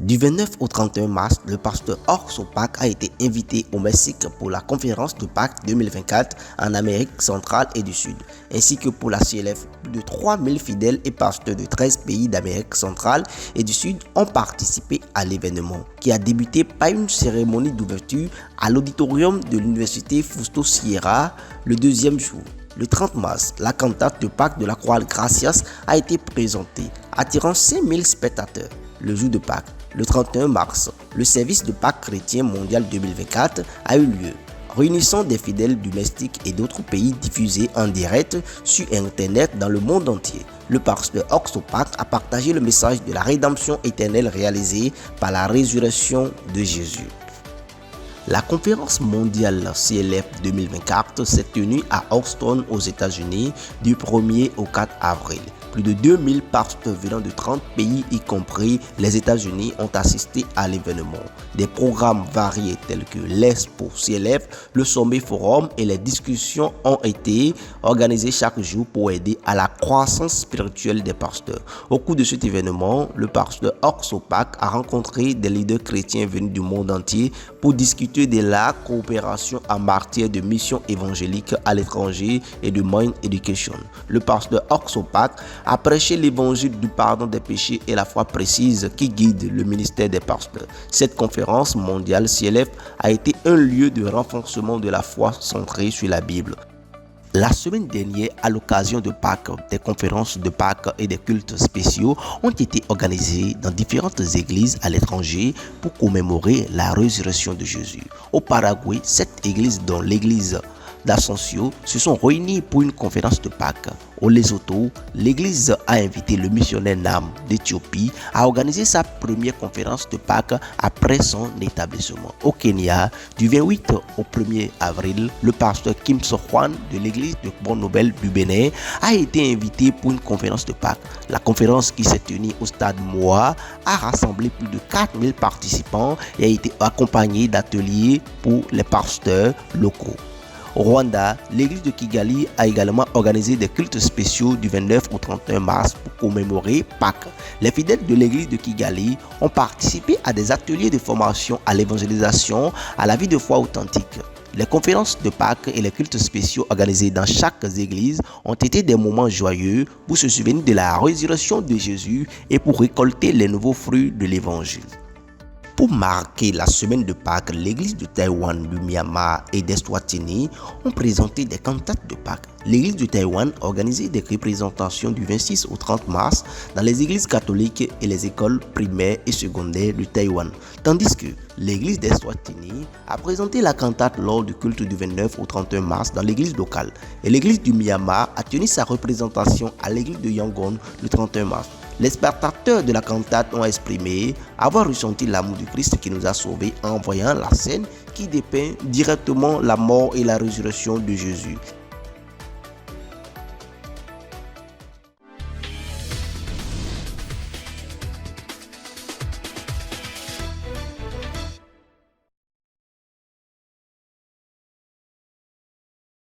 Du 29 au 31 mars, le pasteur Orso Pac a été invité au Mexique pour la conférence de Pâques 2024 en Amérique centrale et du Sud, ainsi que pour la CLF. Plus de 3000 fidèles et pasteurs de 13 pays d'Amérique centrale et du Sud ont participé à l'événement, qui a débuté par une cérémonie d'ouverture à l'auditorium de l'université Fausto Sierra le deuxième jour. Le 30 mars, la cantate de Pâques de la Croix Gracias a été présentée, attirant 5000 spectateurs. Le jour de Pâques, le 31 mars, le service de Pâques chrétien mondial 2024 a eu lieu, réunissant des fidèles du Mexique et d'autres pays diffusés en direct sur Internet dans le monde entier. Le pasteur Orso Pac a partagé le message de la rédemption éternelle réalisée par la résurrection de Jésus. La conférence mondiale CLF 2024 s'est tenue à Houston aux États-Unis du 1er au 4 avril. Plus de 2000 pasteurs venant de 30 pays, y compris les États-Unis, ont assisté à l'événement. Des programmes variés tels que l'Expo CLF, le Sommet Forum et les discussions ont été organisés chaque jour pour aider à la croissance spirituelle des pasteurs. Au cours de cet événement, le pasteur Orso Pac a rencontré des leaders chrétiens venus du monde entier pour discuter de la coopération en matière de mission évangélique à l'étranger et de Mind Education. Le pasteur Orso Pac a prêché l'évangile du pardon des péchés et la foi précise qui guide le ministère des pasteurs. Cette conférence mondiale CLF a été un lieu de renforcement de la foi centrée sur la Bible. La semaine dernière, à l'occasion de Pâques, des conférences de Pâques et des cultes spéciaux ont été organisés dans différentes églises à l'étranger pour commémorer la résurrection de Jésus. Au Paraguay, 7 églises, dont l'église d'Ascension, se sont réunies pour une conférence de Pâques. Au Lesotho, l'église a invité le missionnaire Nam d'Éthiopie à organiser sa première conférence de Pâques après son établissement. Au Kenya, du 28 au 1er avril, le pasteur Kim So-Hwan de l'église de Bon Nouvelle du Bénin a été invité pour une conférence de Pâques. La conférence, qui s'est tenue au stade Moa, a rassemblé plus de 4000 participants et a été accompagnée d'ateliers pour les pasteurs locaux. Au Rwanda, l'église de Kigali a également organisé des cultes spéciaux du 29 au 31 mars pour commémorer Pâques. Les fidèles de l'église de Kigali ont participé à des ateliers de formation à l'évangélisation, à la vie de foi authentique. Les conférences de Pâques et les cultes spéciaux organisés dans chaque église ont été des moments joyeux pour se souvenir de la résurrection de Jésus et pour récolter les nouveaux fruits de l'évangile. Pour marquer la semaine de Pâques, l'église de Taïwan, du Myanmar et d'Eswatini ont présenté des cantates de Pâques. L'église de Taïwan a organisé des représentations du 26 au 30 mars dans les églises catholiques et les écoles primaires et secondaires de Taïwan, tandis que l'église d'Eswatini a présenté la cantate lors du culte du 29 au 31 mars dans l'église locale. Et l'église du Myanmar a tenu sa représentation à l'église de Yangon le 31 mars. Les spectateurs de la cantate ont exprimé avoir ressenti l'amour du Christ qui nous a sauvés en voyant la scène qui dépeint directement la mort et la résurrection de Jésus.